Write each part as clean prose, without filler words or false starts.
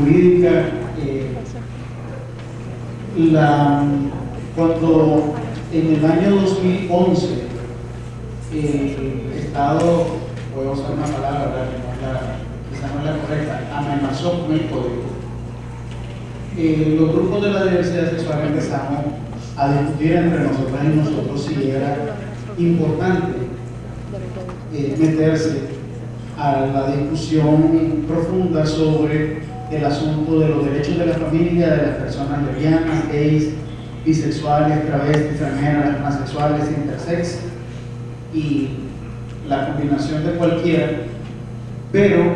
jurídica. Cuando en el año 2011 el Estado, voy a usar una palabra que quizá no es la correcta, amenazó con el código, los grupos de la diversidad sexual empezamos a discutir entre nosotros y nosotros si era importante meterse a la discusión profunda sobre el asunto de los derechos de la familia, de las personas lesbianas, gays, bisexuales, travestis, transgéneras, transexuales, intersex y la combinación de cualquiera, pero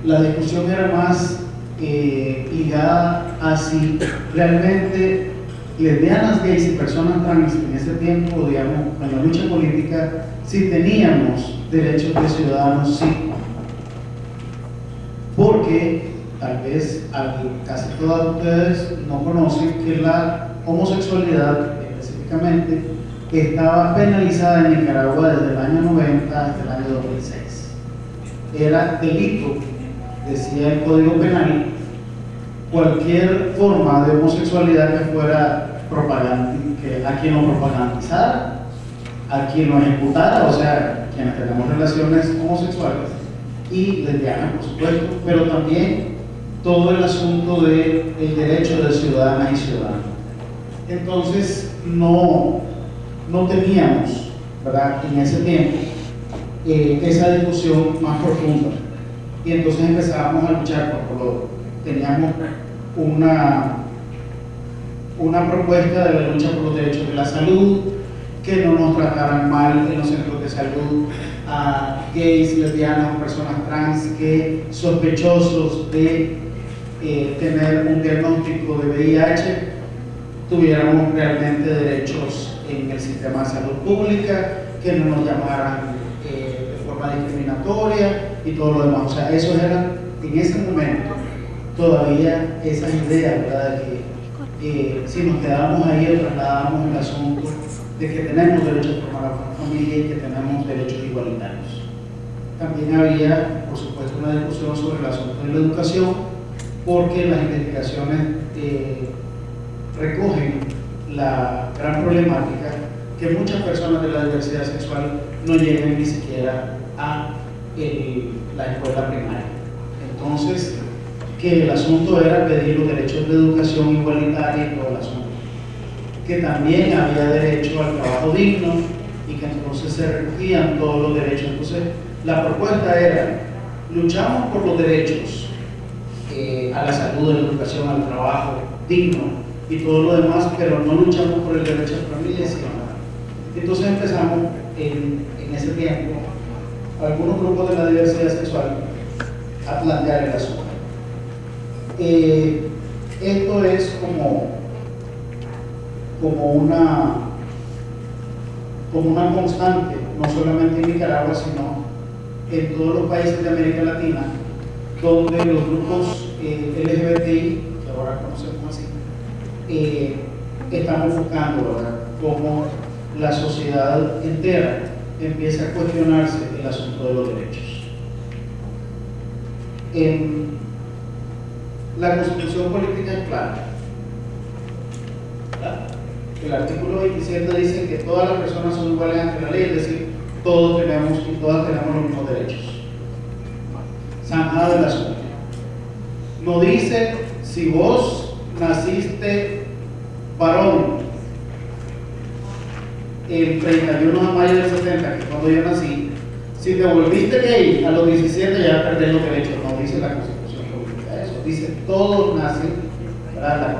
la discusión era más ligada a si realmente lesbianas, gays y personas trans en ese tiempo, digamos, en la lucha política, si teníamos derechos de ciudadanos, sí. Porque tal vez casi todas ustedes no conocen que la homosexualidad específicamente estaba penalizada en Nicaragua desde el año 90 hasta el año 2006. Era delito, decía el Código Penal, cualquier forma de homosexualidad que fuera a quien lo propagandizara, a quien lo ejecutara, o sea, quienes tenemos relaciones homosexuales y lesbianas, por supuesto, pero también todo el asunto del derecho de ciudadanas y ciudadanos. Entonces, no teníamos, ¿verdad?, en ese tiempo esa discusión más profunda. Y entonces empezábamos a luchar teníamos una propuesta de la lucha por los derechos de la salud, que no nos trataran mal en los centros de salud a gays, lesbianas, personas trans, que sospechosos de tener un diagnóstico de VIH tuviéramos realmente derechos en el sistema de salud pública, que no nos llamaran de forma discriminatoria y todo lo demás. O sea, esos eran en ese momento todavía esas ideas, ¿verdad?, de que si nos quedábamos ahí trasladábamos el asunto de que tenemos derechos a formar una familia y que tenemos derechos igualitarios. También había, por supuesto, una discusión sobre el asunto de la educación, porque las investigaciones recogen la gran problemática que muchas personas de la diversidad sexual no llegan ni siquiera a la escuela primaria. Entonces, que el asunto era pedir los derechos de educación igualitaria y todo el asunto, que también había derecho al trabajo digno y que entonces se recogían todos los derechos. Entonces, la propuesta era: luchamos por los derechos a la salud, a la educación, al trabajo digno y todo lo demás, pero no luchamos por el derecho a la familia, sino nada. Entonces empezamos en ese tiempo, algunos grupos de la diversidad sexual, a plantear el asunto. Esto es como una constante, no solamente en Nicaragua, sino en todos los países de América Latina, donde los grupos LGBTI, que ahora conocemos así, estamos buscando, ¿verdad?, cómo la sociedad entera empieza a cuestionarse el asunto de los derechos. La Constitución política es clara. El artículo 27 dice que todas las personas son iguales ante la ley, es decir, todos tenemos y todas tenemos los mismos derechos. Zanjado el asunto. No dice si vos naciste varón el 31 de mayo del 70, que es cuando yo nací, si te volviste gay a los 17 ya perdés los derechos. No dice la Constitución política eso, dice todos nacen, ¿verdad?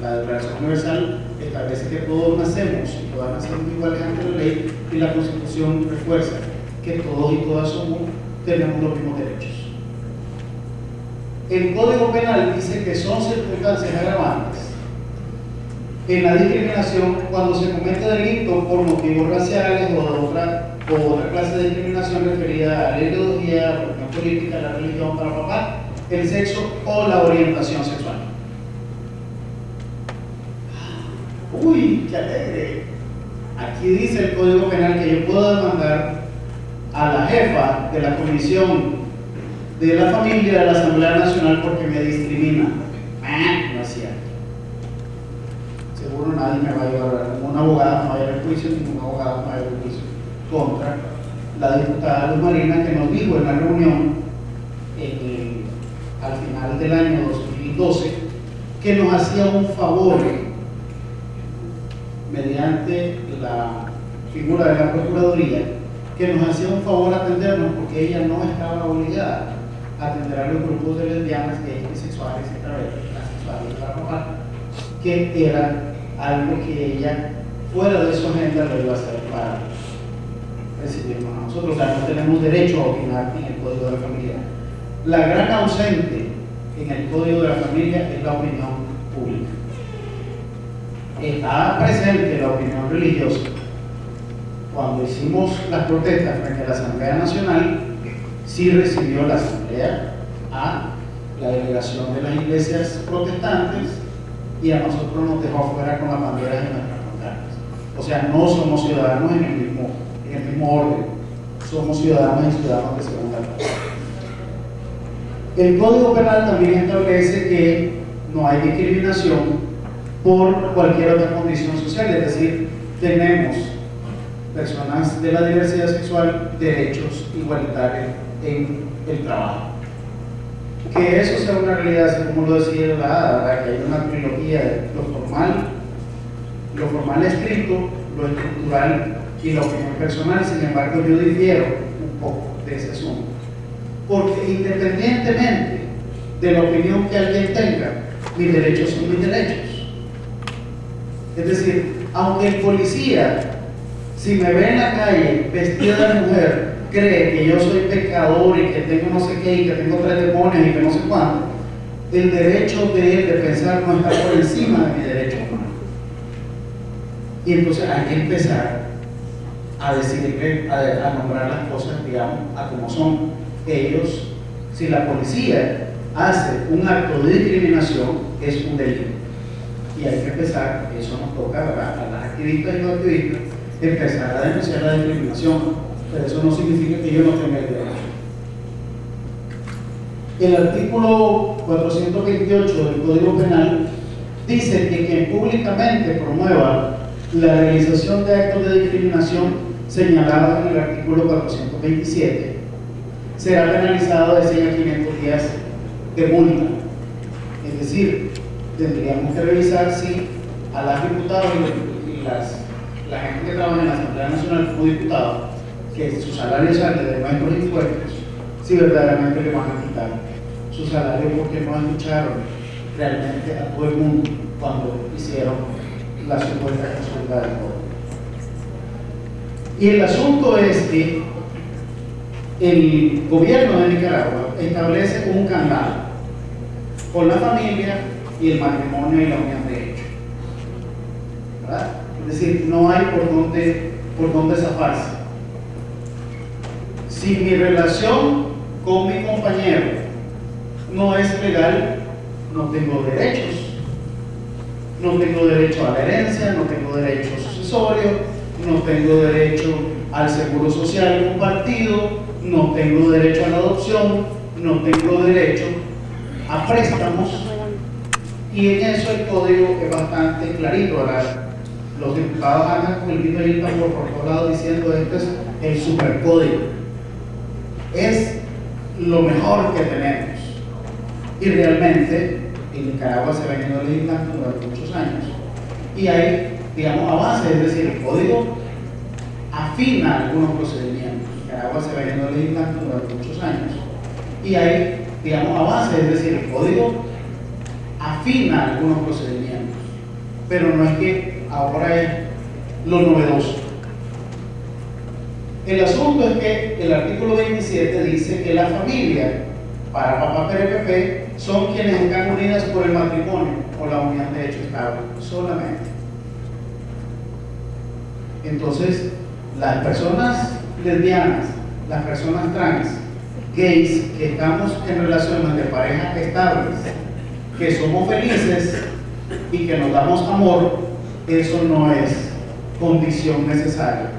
La Declaración Universal establece que todos nacemos y todas nacemos iguales ante la ley, y la Constitución refuerza que todos y todas tenemos los mismos derechos. El Código Penal dice que son circunstancias agravantes en la discriminación cuando se comete delito por motivos raciales o otra clase de discriminación referida a la ideología, la opinión política, la religión, para papá, el sexo o la orientación sexual. Uy, qué alegre. Aquí dice el Código Penal que yo puedo demandar a la jefa de la Comisión de la familia de la Asamblea Nacional porque me discrimina. No es cierto. Seguro nadie me va a llevar, ningún abogado no va a ir al juicio, ningún abogado no va a ir al juicio contra la diputada Luz Marina, que nos dijo en la reunión al final del año 2012 que nos hacía un favor mediante la figura de la Procuraduría, que nos hacía un favor atendernos porque ella no estaba obligada a atender a los grupos de lesbianas, gays, bisexuales y travestis, transexuales y paranormales, que era algo que ella fuera de su agenda lo iba a hacer para recibirnos a nosotros. O sea, no tenemos derecho a opinar en el Código de la Familia. La gran ausente en el Código de la Familia es la opinión pública. Está presente la opinión religiosa. Cuando hicimos las protestas frente a la Asamblea Nacional, sí recibió la Asamblea a la delegación de las iglesias protestantes y a nosotros nos dejó afuera con las banderas de nuestras pancartas. O sea, no somos ciudadanos en el mismo orden, somos ciudadanos y ciudadanos de segunda clase. El Código Penal también establece que no hay discriminación por cualquier otra condición social, es decir, tenemos personas de la diversidad sexual derechos igualitarios en el trabajo. Que eso sea una realidad, así como lo decía la ¿verdad? Que hay una trilogía de lo formal escrito, lo estructural y la opinión personal. Sin embargo, yo difiero un poco de ese asunto, porque independientemente de la opinión que alguien tenga, mis derechos son mis derechos. Es decir, aunque el policía, si me ve en la calle vestida de mujer, cree que yo soy pecador y que tengo no sé qué y que tengo 3 demonios y que no sé cuánto, el derecho de él de pensar no está por encima de mi derecho humano. Y entonces hay que empezar a decirle, a nombrar las cosas, digamos, a como son. Ellos, si la policía hace un acto de discriminación, es un delito. Y hay que empezar, eso nos toca, ¿verdad?, a las activistas y los activistas, empezar a denunciar la discriminación. Pero eso no significa que yo no tenga el derecho. El artículo 428 del Código Penal dice que quien públicamente promueva la realización de actos de discriminación señalados en el artículo 427 será penalizado de 100 a 500 días de multa. Es decir, tendríamos que revisar si a las diputadas y la gente que trabaja en la Asamblea Nacional como diputado, que su salario sale de nuestros impuestos, si verdaderamente le van a quitar su salario porque no escucharon realmente a todo el mundo cuando hicieron la supuesta consulta del voto. Y el asunto es que el gobierno de Nicaragua establece un candado con la familia y el matrimonio y la unión de hecho, ¿verdad? Es decir, no hay por dónde zafarse. Si mi relación con mi compañero no es legal, no tengo derechos. No tengo derecho a la herencia, no tengo derecho sucesorio, no tengo derecho al seguro social compartido, no tengo derecho a la adopción, no tengo derecho a préstamos. Y en eso el código es bastante clarito, ¿verdad? Los diputados andan con el grito y el tambor por todos lados diciendo este es el supercódigo. Es lo mejor que tenemos. Y realmente en Nicaragua se ha venido legislando durante muchos años. Y hay, digamos, avances, es decir, el código afina algunos procedimientos. Nicaragua se ha venido legislando durante muchos años. Y hay, digamos, avances, es decir, el código afina algunos procedimientos. Pero no es que ahora es lo novedoso. El asunto es que el artículo 27 dice que la familia, para papá PRPP, son quienes están unidas por el matrimonio o la unión de hecho estable, solamente. Entonces, las personas lesbianas, las personas trans, gays, que estamos en relaciones de pareja estables, que somos felices y que nos damos amor, eso no es condición necesaria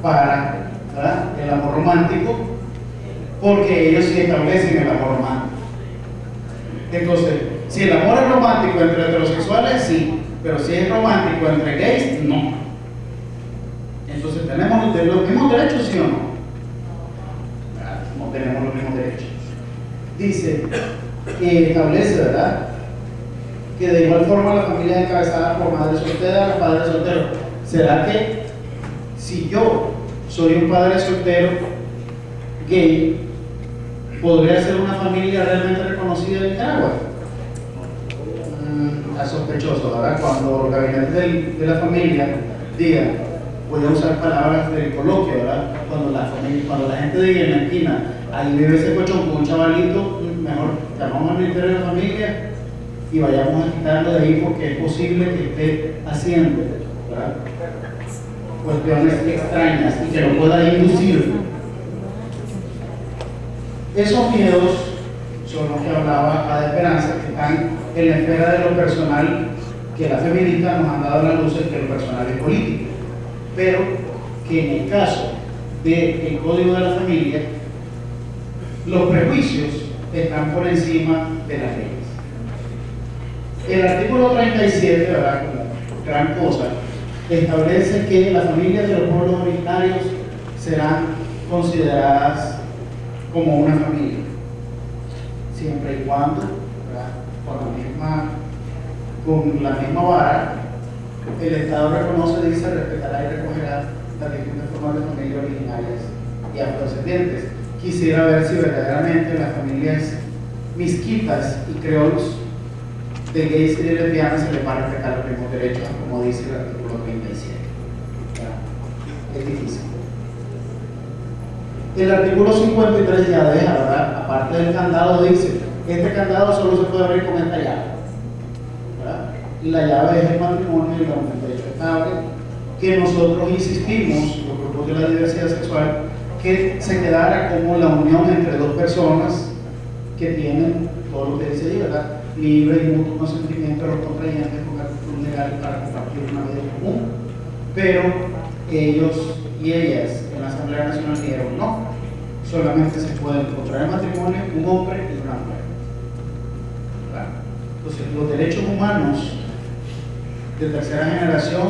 para, ¿verdad?, el amor romántico porque ellos sí establecen el amor romántico. Entonces, si el amor es romántico entre heterosexuales, sí, pero si es romántico entre gays, no. Entonces, ¿tenemos los mismos derechos, sí o no? No tenemos los mismos derechos. Dice, establece, ¿verdad?, que de igual forma la familia es encabezada por madres solteras, padres solteros. ¿Será que si yo soy un padre soltero gay, podría ser una familia realmente reconocida en Nicaragua? Es sospechoso, ¿verdad? Cuando el gabinete de la familia diga, voy a usar palabras del coloquio, ¿verdad? Cuando la gente diga en la esquina, ahí vive ese cochón con un chavalito, mejor llamamos al Ministerio de la Familia y vayamos a quitarlo de ahí, porque es posible que esté haciendo, ¿verdad?, cuestiones extrañas y que lo pueda inducir. Esos miedos son los que hablaba Ada Esperanza, que están en la esfera de lo personal, que las feministas nos han dado a la luz, que lo personal es político, pero que en el caso del Código de la Familia, los prejuicios están por encima de las leyes. El artículo 37, ¿verdad?, como gran cosa, establece que las familias de los pueblos originarios serán consideradas como una familia, siempre y cuando, ¿verdad?, con la misma vara, el Estado reconoce, dice, respetará y recogerá las distintas formas de familia originarias y afrodescendientes. Quisiera ver si verdaderamente las familias misquitas y creols de gays y de lesbianas se les va a respetar los mismos derechos, como dice el artículo 37. Es difícil. El artículo 53 ya deja, ¿verdad?, aparte del candado, dice, este candado solo se puede abrir con esta llave, ¿verdad? Y la llave es el matrimonio y la unión de derecho estable, que nosotros insistimos, los grupos de la diversidad sexual, que se quedara como la unión entre dos personas que tienen todo lo que dice ahí, ¿verdad?, libre y mutuo consentimiento de los contrayentes con actitud legal para compartir una vida común. Pero ellos y ellas en la Asamblea Nacional dijeron no, solamente se puede contraer matrimonio un hombre y una mujer, ¿verdad? Entonces, los derechos humanos de tercera generación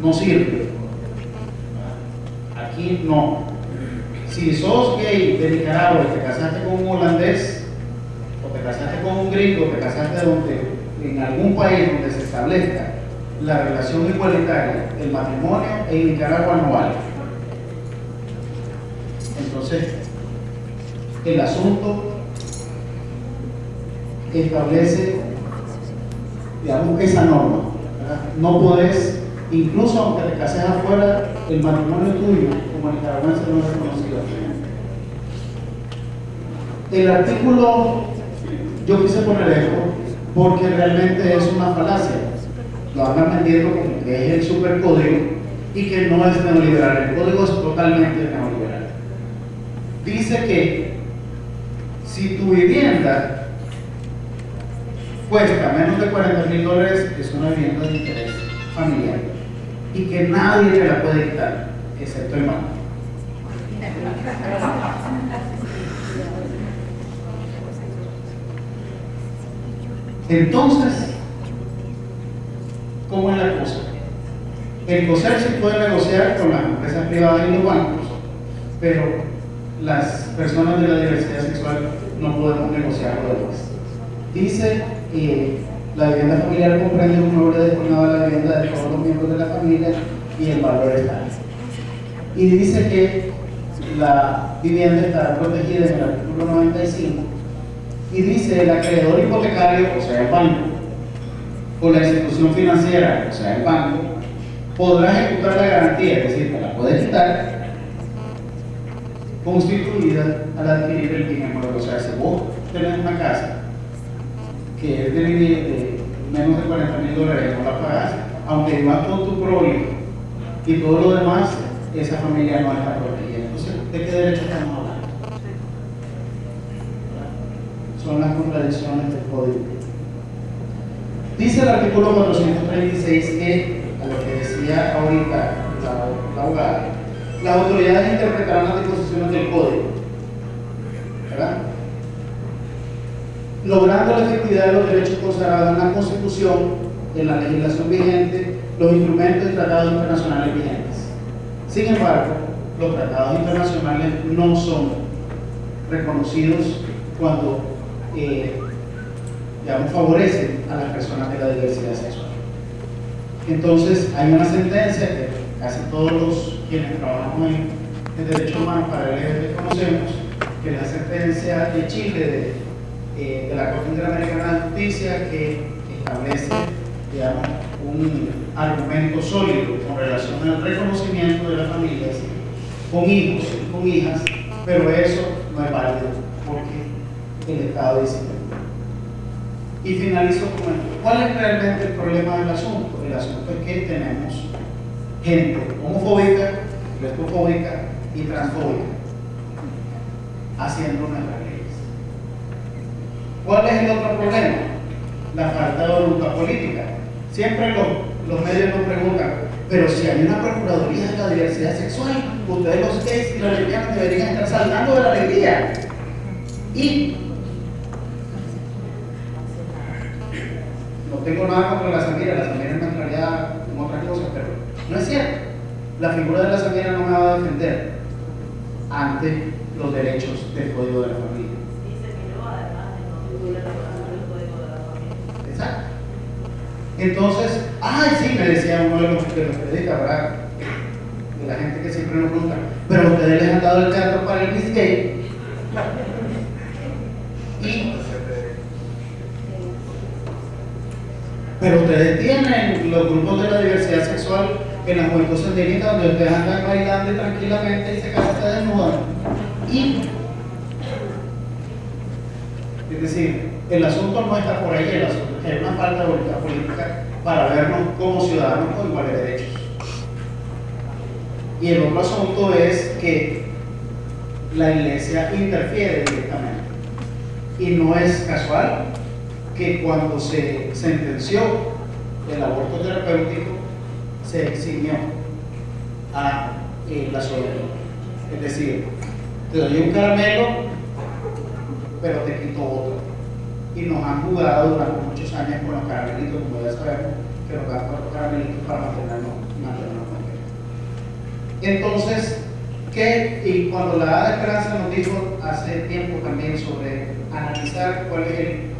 no sirven, ¿verdad? Aquí no. Si sos gay de Nicaragua y te casaste con un holandés, o te casaste con un gringo, te casaste en algún país donde se establezca la relación igualitaria, el matrimonio en Nicaragua no vale. Entonces, el asunto establece, digamos, esa norma, ¿verdad? No podés, incluso aunque te cases afuera, el matrimonio tuyo como nicaragüense no es reconocido. El artículo, yo quise poner esto porque realmente es una falacia. Lo andan vendiendo como que es el supercódigo y que no es neoliberal. El código es totalmente neoliberal. Dice que si tu vivienda cuesta menos de $40,000, es una vivienda de interés familiar y que nadie te la puede quitar, excepto el banco. Entonces, ¿cómo es la cosa? El COSER se puede negociar con las empresas privadas y los bancos, pero las personas de la diversidad sexual no podemos negociar lo demás. Dice que la vivienda familiar comprende un mueble destinado a la vivienda de todos los miembros de la familia y el valor está. Y dice que la vivienda estará protegida en el artículo 95 y dice el acreedor hipotecario, o sea el banco, o la institución financiera, o sea el banco, podrá ejecutar la garantía, es decir, que la puede quitar, constituida al adquirir el bien inmueble. O sea, si vos tenés una casa que es de menos de $40,000, no la pagás, aunque vivas con tu prole y todo lo demás, esa familia no está protegida. Entonces, ¿de qué derecho estamos hablando? Son las contradicciones del código. Dice el artículo 436 que, a lo que decía ahorita la abogada, las autoridades interpretarán las disposiciones del código ¿verdad? Logrando la efectividad de los derechos consagrados en la Constitución, en la legislación vigente, los instrumentos y tratados internacionales vigentes. Sin embargo, los tratados internacionales no son reconocidos cuando digamos, favorecen a las personas de la diversidad sexual. Entonces, hay una sentencia que casi todos los quienes trabajamos en derechos humanos para el LGBT conocemos, que es la sentencia de Chile de la Corte Interamericana de Justicia, que establece, digamos, un argumento sólido con relación al reconocimiento de las familias con hijos y con hijas, pero eso no es válido porque el Estado dice. Y finalizo con esto. ¿Cuál es realmente el problema del asunto? El asunto es que tenemos gente homofóbica, lesbofóbica y transfóbica haciendo nuestras leyes. ¿Cuál es el otro problema? La falta de voluntad política. Siempre los medios nos preguntan, pero si hay una Procuraduría de la Diversidad Sexual, ustedes los gays y los lesbianas deberían estar saltando de la alegría. Y no tengo nada contra la Samira me entraría en otras cosas, pero no es cierto. La figura de la Samira no me va a defender ante los derechos del Código de la Familia. Y se miró además de no figura el Código de la Familia. Exacto. Entonces, sí, me decía uno de los periodistas, ¿verdad? De la gente que siempre nos pregunta, pero ustedes les han dado el teatro para el Miss Gay. Pero ustedes tienen los grupos de la diversidad sexual en la juventud sandinista, donde ustedes andan bailando tranquilamente y se desnudan. Es decir, el asunto no está por ahí, el asunto es que hay una falta de voluntad política para vernos como ciudadanos con iguales derechos. Y el otro asunto es que la Iglesia interfiere directamente. Y no es casual que cuando se sentenció el aborto terapéutico se eximió a la sodomía. Es decir, te doy un caramelo, pero te quito otro. Y nos han jugado durante muchos años con los caramelitos, como ya sabemos, que nos dan los caramelitos para mantenernos contentos. Entonces, y cuando la Edad de Esperanza nos dijo hace tiempo también sobre analizar cuál es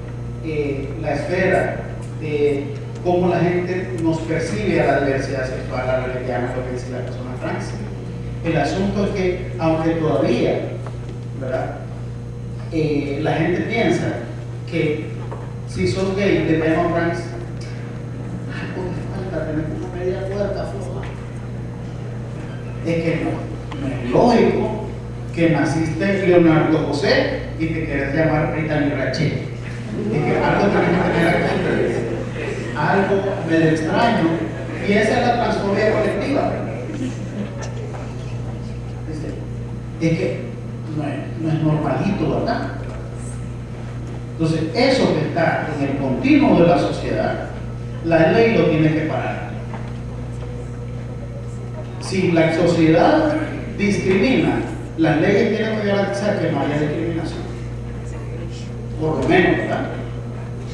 la esfera de cómo la gente nos percibe a la diversidad sexual, a la lesbiana, lo que dice la persona trans. El asunto es que, aunque todavía, ¿verdad? La gente piensa que si sos gay, lesbiana o trans, algo te falta, tener una media puerta floja. Es que no es lógico que naciste Leonardo José y te quieres llamar Brittany Rachel. Es que algo tenemos que tener aquí, algo medio extraño, y esa es la transfobia colectiva. Es que no es normalito, ¿verdad? Entonces, eso que está en el continuo de la sociedad, la ley lo tiene que parar. Si la sociedad discrimina, las leyes tienen que garantizar que no haya discriminación. Por lo menos, ¿verdad?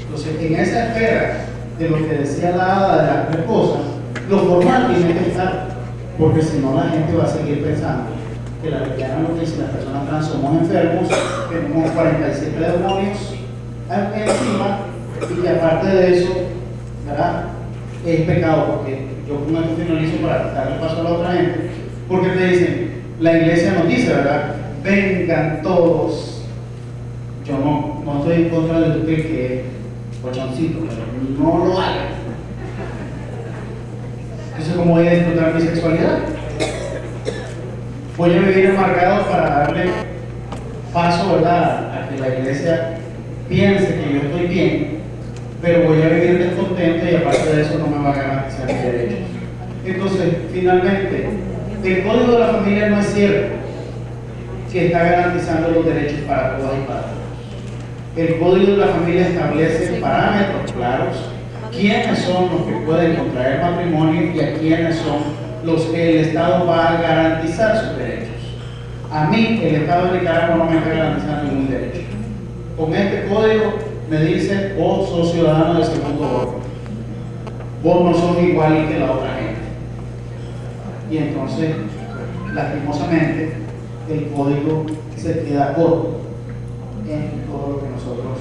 Entonces, en esa esfera de lo que decía la hada de las tres cosas, lo formal tiene que estar, porque si no la gente va a seguir pensando que la lesbiana lo que dice, las personas trans somos enfermos, tenemos 47 demonios encima, y que aparte de eso, ¿verdad? Es pecado, porque yo con esto finalizo para darle paso a la otra gente, porque te dicen, la iglesia nos dice, ¿verdad? Vengan todos. Yo no estoy en contra de usted que es cochoncito, pero no lo haga. Entonces, ¿cómo voy a disfrutar mi sexualidad? Voy a vivir enmarcado para darle paso, ¿verdad?, a que la iglesia piense que yo estoy bien, pero voy a vivir descontento y aparte de eso no me va a garantizar mis derechos. Entonces, finalmente, el Código de la Familia no es cierto que está garantizando los derechos para todas y para todos. El Código de la Familia establece parámetros claros, quiénes son los que pueden contraer matrimonio y a quiénes son los que el Estado va a garantizar sus derechos. A mí, el Estado de Nicaragua no me está garantizando ningún derecho. Con este código me dice, vos sos ciudadano de segundo orden. Vos no sos igual que la otra gente. Y entonces, lastimosamente, el código se queda corto en todo lo que nosotros,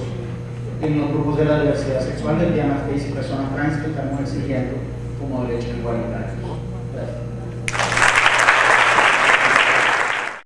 en los grupos de la diversidad sexual, lesbianas, gays y personas trans, que estamos exigiendo como derechos igualitarios.